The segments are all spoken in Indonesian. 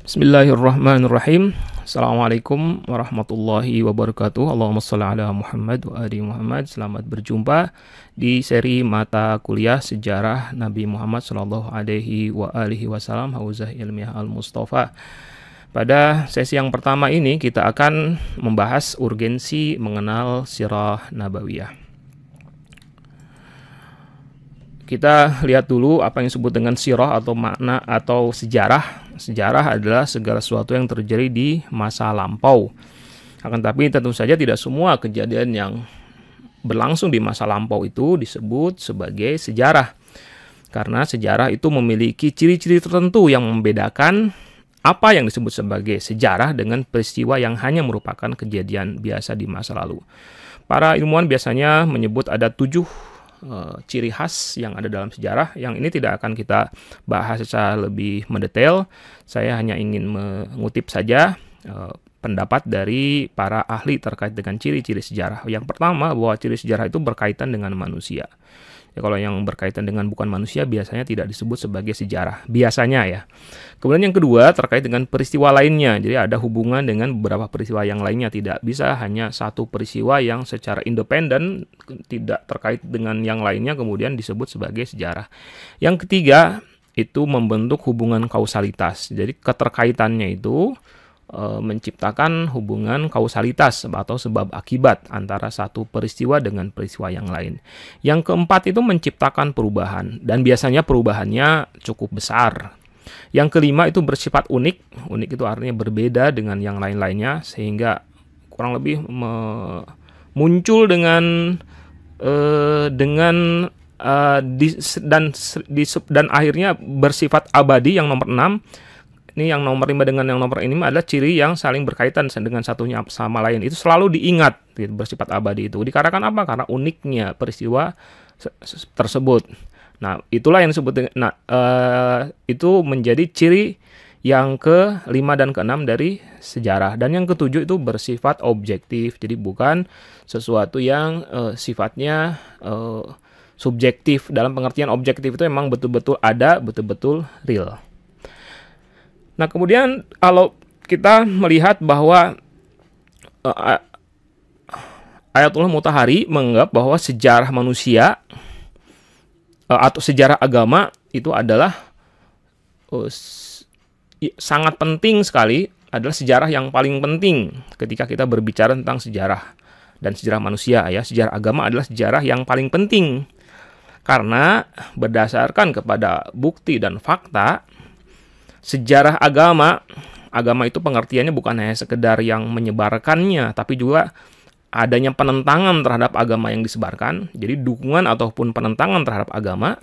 Bismillahirrahmanirrahim. Assalamualaikum warahmatullahi wabarakatuh. Allahumma shalli ala Muhammad wa ali Muhammad. Selamat berjumpa di seri mata kuliah sejarah Nabi Muhammad sallallahu alaihi wa alihi wasallam Hauzah Ilmiah Al-Mustafa. Pada sesi yang pertama ini kita akan membahas urgensi mengenal sirah nabawiyah. Kita lihat dulu apa yang disebut dengan sirah atau makna atau sejarah. Sejarah adalah segala sesuatu yang terjadi di masa lampau. Akan tapi tentu saja tidak semua kejadian yang berlangsung di masa lampau itu disebut sebagai sejarah. Karena sejarah itu memiliki ciri-ciri tertentu yang membedakan apa yang disebut sebagai sejarah dengan peristiwa yang hanya merupakan kejadian biasa di masa lalu. Para ilmuwan biasanya menyebut ada 7 ciri khas yang ada dalam sejarah. Yang ini tidak akan kita bahas secara lebih mendetail. Saya hanya ingin mengutip saja pendapat dari para ahli terkait dengan ciri-ciri sejarah. Yang pertama, bahwa ciri sejarah itu berkaitan dengan manusia. Ya, kalau yang berkaitan dengan bukan manusia biasanya tidak disebut sebagai sejarah. Biasanya ya. Kemudian yang kedua terkait dengan peristiwa lainnya. Jadi ada hubungan dengan beberapa peristiwa yang lainnya. Tidak bisa hanya satu peristiwa yang secara independen tidak terkait dengan yang lainnya kemudian disebut sebagai sejarah. Yang ketiga itu membentuk hubungan kausalitas. Jadi keterkaitannya itu menciptakan hubungan kausalitas atau sebab akibat antara satu peristiwa dengan peristiwa yang lain. Yang keempat itu menciptakan perubahan dan biasanya perubahannya cukup besar. Yang kelima itu bersifat unik. Unik itu artinya berbeda dengan yang lain-lainnya sehingga kurang lebih muncul dan akhirnya bersifat abadi. Yang nomor 6 ini, yang nomor 5 dengan yang nomor ini adalah ciri yang saling berkaitan dengan satunya sama lain. Itu selalu diingat, gitu, bersifat abadi itu. Dikarenakan apa? Karena uniknya peristiwa tersebut. Nah, itulah yang disebut. Itu menjadi ciri yang ke-5 dan ke-6 dari sejarah. Dan yang ke-7 itu bersifat objektif. Jadi bukan sesuatu yang sifatnya subjektif. Dalam pengertian objektif itu memang betul-betul ada, betul-betul real. Nah, kemudian kalau kita melihat bahwa Ayatullah Mutahari menganggap bahwa sejarah manusia atau sejarah agama itu adalah sangat penting sekali, adalah sejarah yang paling penting ketika kita berbicara tentang sejarah dan sejarah manusia ya. Sejarah agama adalah sejarah yang paling penting karena berdasarkan kepada bukti dan fakta, sejarah agama itu pengertiannya bukan hanya sekedar yang menyebarkannya, tapi juga adanya penentangan terhadap agama yang disebarkan. Jadi dukungan ataupun penentangan terhadap agama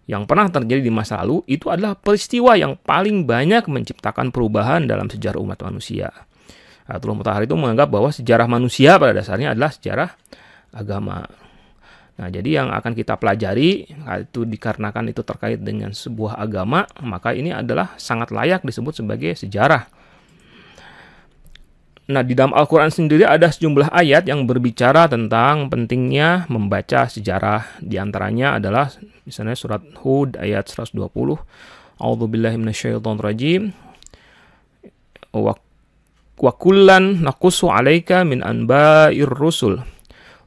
yang pernah terjadi di masa lalu itu adalah peristiwa yang paling banyak menciptakan perubahan dalam sejarah umat manusia. Ayatullah Mutahari itu menganggap bahwa sejarah manusia pada dasarnya adalah sejarah agama. Nah, jadi yang akan kita pelajari itu dikarenakan itu terkait dengan sebuah agama, maka ini adalah sangat layak disebut sebagai sejarah. Nah, di dalam Al-Quran sendiri ada sejumlah ayat yang berbicara tentang pentingnya membaca sejarah. Di antaranya adalah misalnya surat Hud ayat 120. A'udzubillahi minasyaitonirrajim. Wa kullan naqussu 'alaika min anba'ir rusul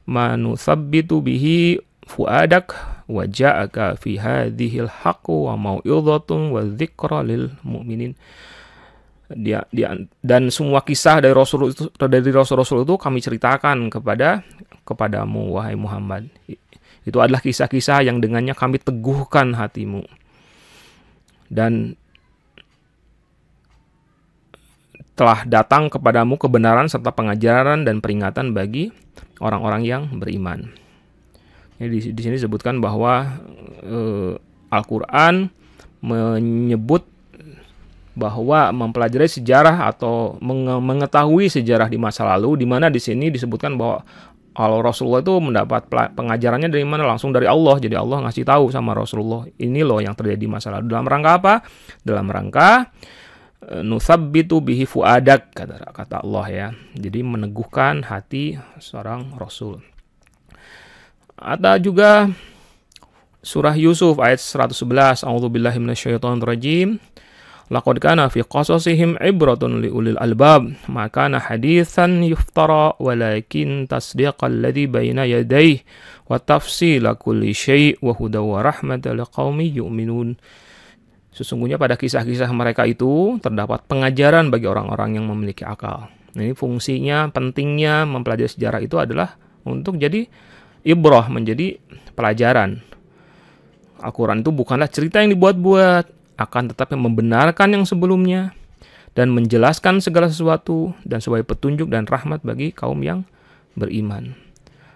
ma nuthabbitu bihi fuadak wa ja'aka fi hadhil haqqu wa mau'izatun wa dzikra lil mu'minin. Dan semua kisah dari Rasul-Rasul itu kami ceritakan kepadamu wahai Muhammad. Itu adalah kisah-kisah yang dengannya kami teguhkan hatimu. Dan telah datang kepadamu kebenaran serta pengajaran dan peringatan bagi orang-orang yang beriman. Jadi di sini disebutkan bahwa Al-Quran menyebut bahwa mempelajari sejarah atau mengetahui sejarah di masa lalu, di mana di sini disebutkan bahwa Rasulullah itu mendapat pengajarannya dari mana? Langsung dari Allah. Jadi Allah ngasih tahu sama Rasulullah, ini loh yang terjadi di masa lalu. Dalam rangka apa? Dalam rangka nuthabbitu bihi fuadak, kata Allah ya. Jadi meneguhkan hati seorang Rasul. Ada juga surah Yusuf ayat 111. A'udzubillahi minasyaitonirrajim. Laqad kana fi qasasihim ibratun liulil albab, ma kana haditsan yuftara walakin tasdiqal ladzi baina yadayhi wa tafsila kulli syai' wa hudaw wa rahmatan liqaumin yu'minun. Sesungguhnya pada kisah-kisah mereka itu terdapat pengajaran bagi orang-orang yang memiliki akal. Ini fungsinya, pentingnya mempelajari sejarah itu adalah untuk jadi ibrah, menjadi pelajaran. Al-Quran itu bukanlah cerita yang dibuat-buat, akan tetapi membenarkan yang sebelumnya dan menjelaskan segala sesuatu dan sebagai petunjuk dan rahmat bagi kaum yang beriman.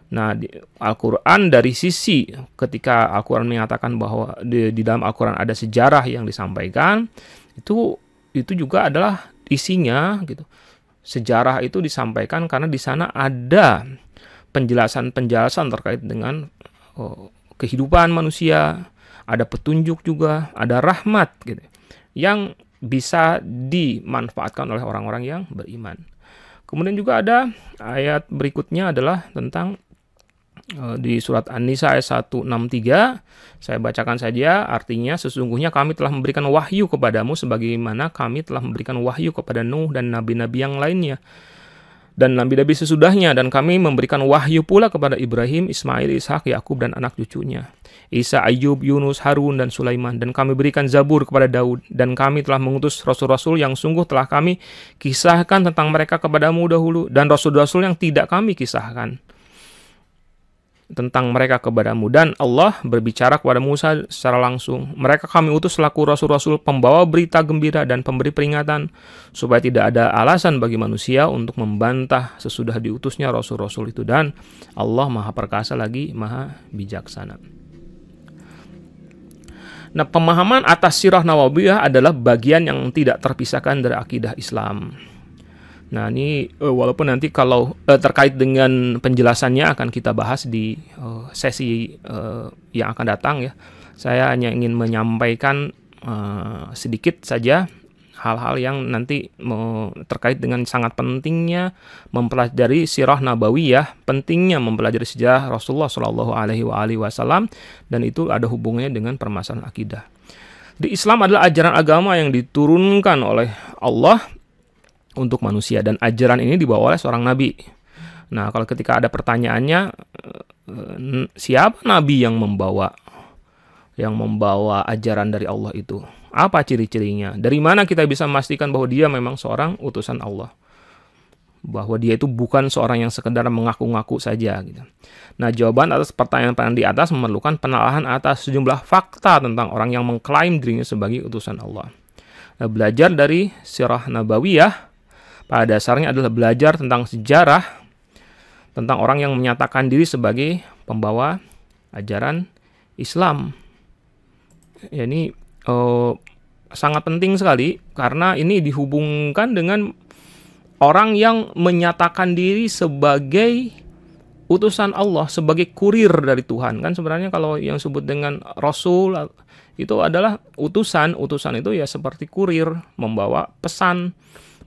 Nah, Al-Quran dari sisi ketika Al-Quran menyatakan bahwa di dalam Al-Quran ada sejarah yang disampaikan, itu juga adalah isinya gitu. Sejarah itu disampaikan karena di sana ada penjelasan-penjelasan terkait dengan kehidupan manusia, ada petunjuk juga, ada rahmat gitu, yang bisa dimanfaatkan oleh orang-orang yang beriman. Kemudian juga ada ayat berikutnya adalah tentang di surat An-Nisa ayat 163, saya bacakan saja artinya, sesungguhnya kami telah memberikan wahyu kepadamu sebagaimana kami telah memberikan wahyu kepada Nuh dan nabi-nabi yang lainnya dan nabi-nabi sesudahnya, dan kami memberikan wahyu pula kepada Ibrahim, Ismail, Ishak, Yakub dan anak cucunya, Isa, Ayub, Yunus, Harun dan Sulaiman, dan kami berikan Zabur kepada Daud, dan kami telah mengutus rasul-rasul yang sungguh telah kami kisahkan tentang mereka kepadamu dahulu, dan rasul-rasul yang tidak kami kisahkan tentang mereka kepadamu. Dan Allah berbicara kepada Musa secara langsung, mereka kami utus selaku rasul-rasul pembawa berita gembira dan pemberi peringatan, supaya tidak ada alasan bagi manusia untuk membantah sesudah diutusnya rasul-rasul itu, dan Allah maha perkasa lagi maha bijaksana. Nah, pemahaman atas sirah Nabawiyah adalah bagian yang tidak terpisahkan dari akidah Islam. Nah, ini walaupun nanti kalau terkait dengan penjelasannya akan kita bahas di sesi yang akan datang ya. Saya hanya ingin menyampaikan sedikit saja hal-hal yang nanti terkait dengan sangat pentingnya mempelajari sirah Nabawiyah, pentingnya mempelajari sejarah Rasulullah Shallallahu Alaihi Wasallam, dan itu ada hubungannya dengan permasalahan akidah. Di Islam adalah ajaran agama yang diturunkan oleh Allah untuk manusia, dan ajaran ini dibawa oleh seorang nabi. Nah, kalau ketika ada pertanyaannya, siapa nabi yang membawa ajaran dari Allah itu? Apa ciri-cirinya? Dari mana kita bisa memastikan bahwa dia memang seorang utusan Allah? Bahwa dia itu bukan seorang yang sekedar mengaku-ngaku saja gitu. Nah, jawaban atas pertanyaan-pertanyaan di atas memerlukan penelaahan atas sejumlah fakta tentang orang yang mengklaim dirinya sebagai utusan Allah. Nah, belajar dari sirah Nabawiyah pada dasarnya adalah belajar tentang sejarah, tentang orang yang menyatakan diri sebagai pembawa ajaran Islam. Ya, ini sangat penting sekali karena ini dihubungkan dengan orang yang menyatakan diri sebagai utusan Allah, sebagai kurir dari Tuhan. Kan sebenarnya kalau yang disebut dengan Rasul itu adalah utusan. Utusan itu ya seperti kurir, membawa pesan,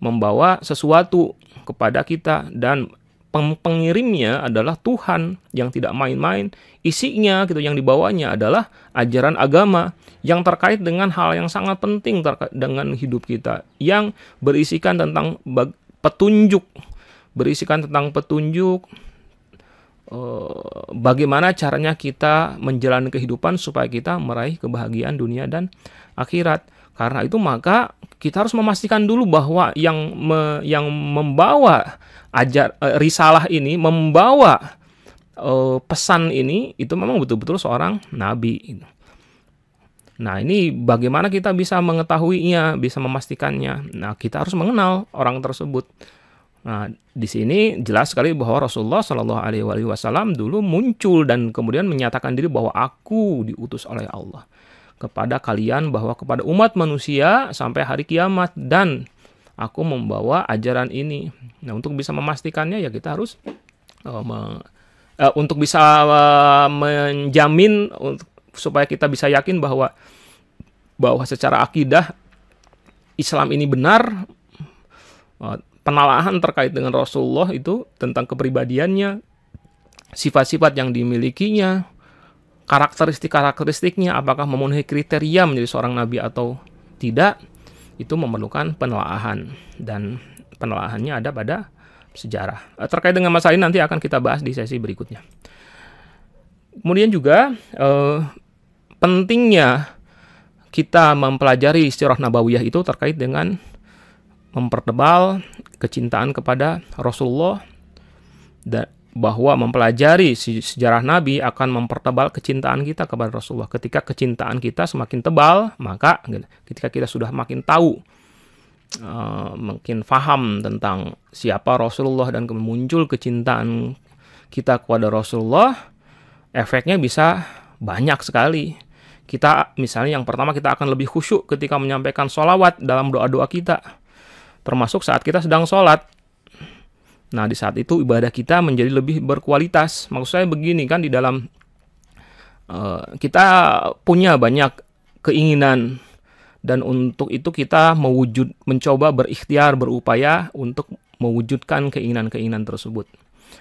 membawa sesuatu kepada kita, dan pengirimnya adalah Tuhan yang tidak main-main. Isinya gitu, yang dibawanya adalah ajaran agama yang terkait dengan hal yang sangat penting terkait dengan hidup kita, yang berisikan tentang petunjuk, bagaimana caranya kita menjalani kehidupan supaya kita meraih kebahagiaan dunia dan akhirat. Karena itu maka kita harus memastikan dulu bahwa yang membawa risalah ini, membawa pesan ini, itu memang betul-betul seorang nabi. Nah, ini bagaimana kita bisa mengetahuinya, bisa memastikannya? Nah, kita harus mengenal orang tersebut. Nah, di sini jelas sekali bahwa Rasulullah Shallallahu Alaihi Wasallam dulu muncul dan kemudian menyatakan diri bahwa aku diutus oleh Allah kepada kalian, bahwa kepada umat manusia sampai hari kiamat, dan aku membawa ajaran ini. Nah, untuk bisa memastikannya ya kita harus untuk bisa menjamin supaya kita bisa yakin bahwa secara akidah Islam ini benar, penelaahan terkait dengan Rasulullah itu tentang kepribadiannya, sifat-sifat yang dimilikinya, karakteristik-karakteristiknya, apakah memenuhi kriteria menjadi seorang nabi atau tidak, itu memerlukan penelaahan, dan penelaahannya ada pada sejarah. Terkait dengan masalah ini nanti akan kita bahas di sesi berikutnya. Kemudian juga pentingnya kita mempelajari sirah nabawiyah itu terkait dengan mempertebal kecintaan kepada Rasulullah, dan bahwa mempelajari sejarah Nabi akan mempertebal kecintaan kita kepada Rasulullah. Ketika kecintaan kita semakin tebal, maka ketika kita sudah makin tahu, makin faham tentang siapa Rasulullah dan muncul kecintaan kita kepada Rasulullah, efeknya bisa banyak sekali. Kita misalnya yang pertama, kita akan lebih khusyuk ketika menyampaikan sholawat dalam doa-doa kita, termasuk saat kita sedang sholat. Nah, di saat itu ibadah kita menjadi lebih berkualitas. Maksud saya begini, kan di dalam kita punya banyak keinginan, dan untuk itu kita mencoba berikhtiar, berupaya untuk mewujudkan keinginan-keinginan tersebut.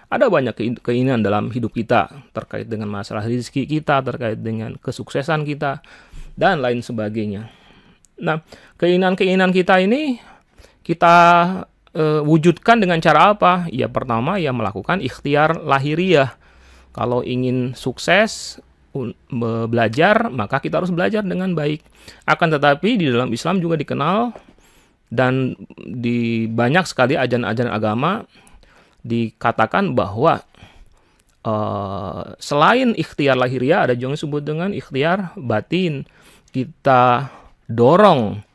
Ada banyak keinginan dalam hidup kita, terkait dengan masalah rezeki kita, terkait dengan kesuksesan kita, dan lain sebagainya. Nah, keinginan-keinginan kita ini kita wujudkan dengan cara apa? Ya, pertama ya melakukan ikhtiar lahiriah. Kalau ingin sukses belajar, maka kita harus belajar dengan baik. Akan tetapi di dalam Islam juga dikenal, dan di banyak sekali ajaran-ajaran agama dikatakan bahwa selain ikhtiar lahiriah, ada juga yang disebut dengan ikhtiar batin. Kita dorong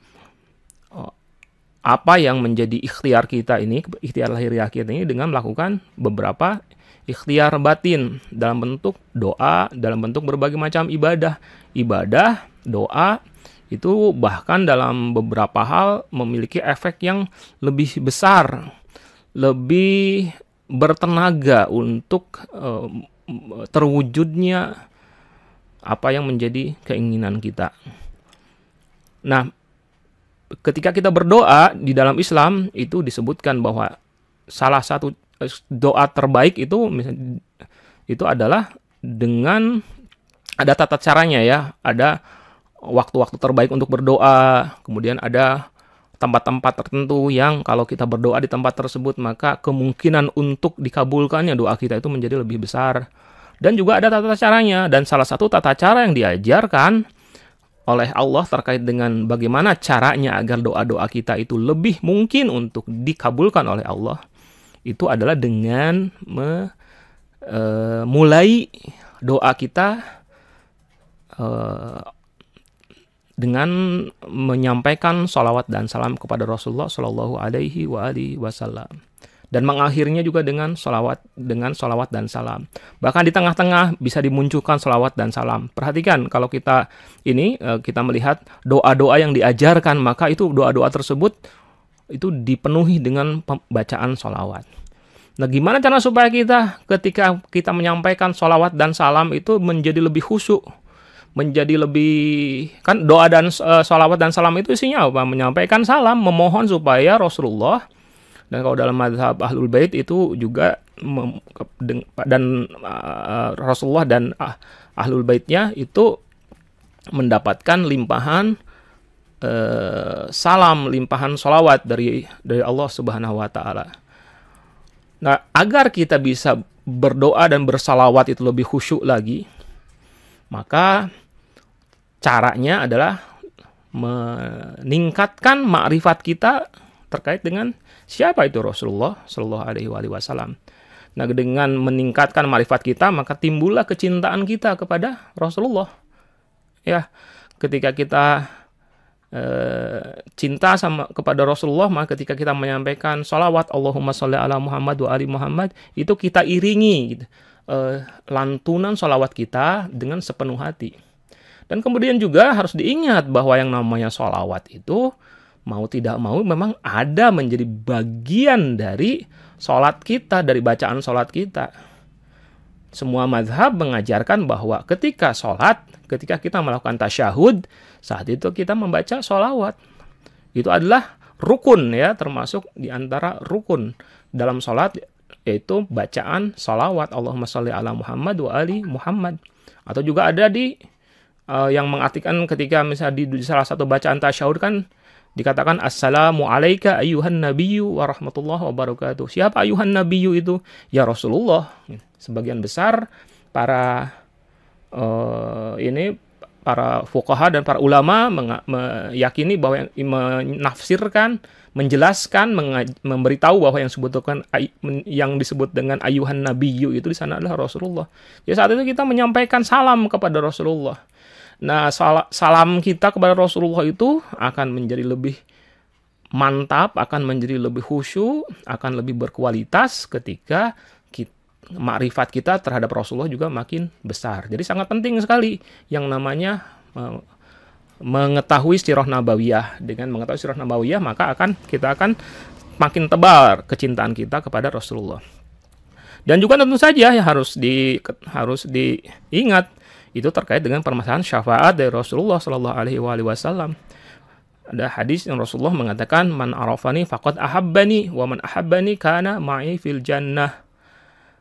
apa yang menjadi ikhtiar kita ini, ikhtiar lahiriah kita ini, dengan melakukan beberapa ikhtiar batin dalam bentuk doa, dalam bentuk berbagai macam ibadah. Ibadah, doa, itu bahkan dalam beberapa hal memiliki efek yang lebih besar, lebih bertenaga untuk terwujudnya apa yang menjadi keinginan kita. Nah, ketika kita berdoa di dalam Islam, itu disebutkan bahwa salah satu doa terbaik itu adalah dengan ada tata caranya ya, ada waktu-waktu terbaik untuk berdoa, kemudian ada tempat-tempat tertentu yang kalau kita berdoa di tempat tersebut, maka kemungkinan untuk dikabulkannya doa kita itu menjadi lebih besar. Dan juga ada tata caranya, dan salah satu tata cara yang diajarkan oleh Allah terkait dengan bagaimana caranya agar doa-doa kita itu lebih mungkin untuk dikabulkan oleh Allah, itu adalah dengan mulai doa kita dengan menyampaikan salawat dan salam kepada Rasulullah Shallallahu Alaihi Wasallam, dan mengakhirinya juga dengan salawat dan salam. Bahkan di tengah-tengah bisa dimunculkan salawat dan salam. Perhatikan, kalau kita melihat doa-doa yang diajarkan, maka itu doa-doa tersebut itu dipenuhi dengan bacaan salawat. Nah, gimana cara supaya kita ketika kita menyampaikan salawat dan salam itu menjadi lebih khusyuk, menjadi lebih, kan doa dan salawat dan salam itu isinya apa? Menyampaikan salam, memohon supaya Rasulullah, dan kalau dalam mazhab Ahlul Bait itu juga dan Rasulullah dan Ahlul Baitnya itu mendapatkan limpahan salam, limpahan salawat dari Allah Subhanahu wa taala. Nah, agar kita bisa berdoa dan bersalawat itu lebih khusyuk lagi, maka caranya adalah meningkatkan makrifat kita terkait dengan siapa itu Rasulullah Shallallahu Alaihi Wasallam. Nah, dengan meningkatkan makrifat kita, maka timbullah kecintaan kita kepada Rasulullah. Ya, ketika kita cinta kepada Rasulullah, maka ketika kita menyampaikan salawat Allahumma sholli ala Muhammad wa ali Muhammad, itu kita iringi gitu, lantunan salawat kita dengan sepenuh hati. Dan kemudian juga harus diingat bahwa yang namanya salawat itu mau tidak mau memang ada menjadi bagian dari sholat kita, dari bacaan sholat kita. Semua mazhab mengajarkan bahwa ketika sholat, ketika kita melakukan tasyahud, saat itu kita membaca sholawat. Itu adalah rukun ya, termasuk di antara rukun dalam sholat, yaitu bacaan sholawat Allahumma sholli ala Muhammad wa ali Muhammad. Atau juga ada yang mengartikan ketika misalnya di salah satu bacaan tasyahud kan Dikatakan assalamu alayka ayyuhan nabiyyu wa rahmatullahi wabarakatuh. Siapa ayyuhan nabiyyu itu? Ya Rasulullah. Sebagian besar para para fuqaha dan para ulama meyakini bahwa menafsirkan, menjelaskan, memberitahu bahwa yang disebut dengan ayyuhan nabiyyu itu di sana adalah Rasulullah. Jadi saat itu kita menyampaikan salam kepada Rasulullah. Nah, salam kita kepada Rasulullah itu akan menjadi lebih mantap, akan menjadi lebih khusyuk, akan lebih berkualitas ketika makrifat kita terhadap Rasulullah juga makin besar. Jadi sangat penting sekali yang namanya mengetahui sirah nabawiyah. Dengan mengetahui sirah nabawiyah, maka kita akan makin tebal kecintaan kita kepada Rasulullah. Dan juga tentu saja ya harus diingat itu terkait dengan permasalahan syafaat dari Rasulullah Shallallahu Alaihi Wasallam. Ada hadis yang Rasulullah mengatakan, "Man arafani faqad ahabbani, wa man ahabbani kana ma'i fil jannah."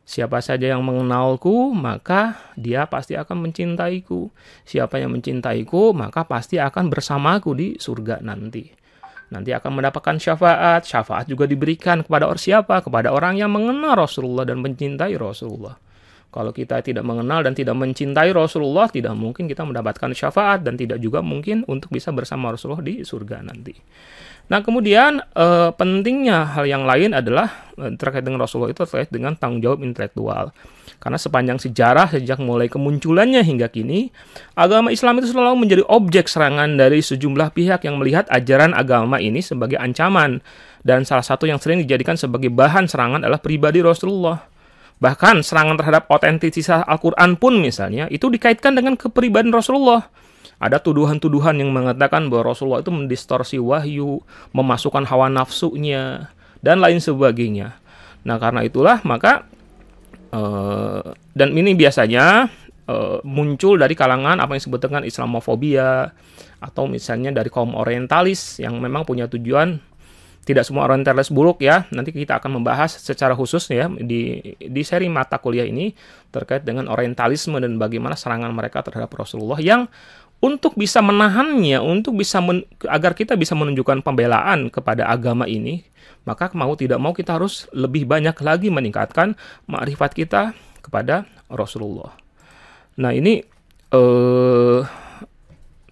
Siapa saja yang mengenalku, maka dia pasti akan mencintaiku. Siapa yang mencintaiku, maka pasti akan bersamaku di surga nanti. Nanti akan mendapatkan syafaat. Syafaat juga diberikan kepada siapa? Kepada orang yang mengenal Rasulullah dan mencintai Rasulullah. Kalau kita tidak mengenal dan tidak mencintai Rasulullah, tidak mungkin kita mendapatkan syafaat dan tidak juga mungkin untuk bisa bersama Rasulullah di surga nanti. Nah, kemudian pentingnya hal yang lain adalah terkait dengan Rasulullah itu terkait dengan tanggung jawab intelektual. Karena sepanjang sejarah, sejak mulai kemunculannya hingga kini, agama Islam itu selalu menjadi objek serangan dari sejumlah pihak yang melihat ajaran agama ini sebagai ancaman. Dan salah satu yang sering dijadikan sebagai bahan serangan adalah pribadi Rasulullah. Bahkan serangan terhadap otentisitas Al-Quran pun misalnya, itu dikaitkan dengan kepribadian Rasulullah. Ada tuduhan-tuduhan yang mengatakan bahwa Rasulullah itu mendistorsi wahyu, memasukkan hawa nafsunya, dan lain sebagainya. Nah, karena itulah maka, dan ini biasanya muncul dari kalangan apa yang disebut dengan Islamofobia, atau misalnya dari kaum orientalis yang memang punya tujuan. Tidak semua orientalis buruk ya. Nanti kita akan membahas secara khusus ya di seri mata kuliah ini terkait dengan orientalisme dan bagaimana serangan mereka terhadap Rasulullah yang untuk bisa menahannya, agar kita bisa menunjukkan pembelaan kepada agama ini, maka mau tidak mau kita harus lebih banyak lagi meningkatkan makrifat kita kepada Rasulullah. Nah, ini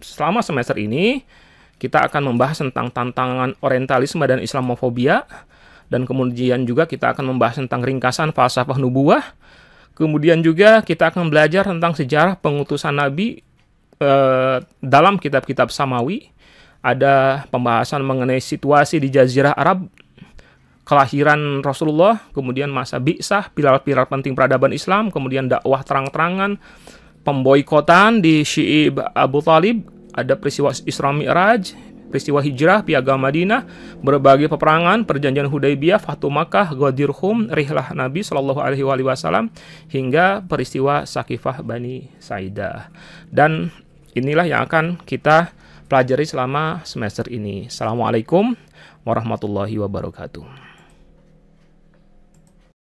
selama semester ini kita akan membahas tentang tantangan orientalisme dan Islamofobia, dan kemudian juga kita akan membahas tentang ringkasan falsafah nubuwah. Kemudian juga kita akan belajar tentang sejarah pengutusan Nabi dalam kitab-kitab Samawi. Ada pembahasan mengenai situasi di Jazirah Arab, kelahiran Rasulullah, kemudian masa bi'sah, pilar-pilar penting peradaban Islam, kemudian dakwah terang-terangan, pemboikotan di Syi'i Abu Thalib, ada peristiwa Isra Mi'raj, peristiwa hijrah, piagam Madinah, berbagai peperangan, perjanjian Hudaybiyah, Fatu Makkah, Ghadir Khum, rihlah Nabi Shallallahu Alaihi Wasallam, hingga peristiwa Sakifah Bani Saidah. Dan inilah yang akan kita pelajari selama semester ini. Assalamualaikum warahmatullahi wabarakatuh.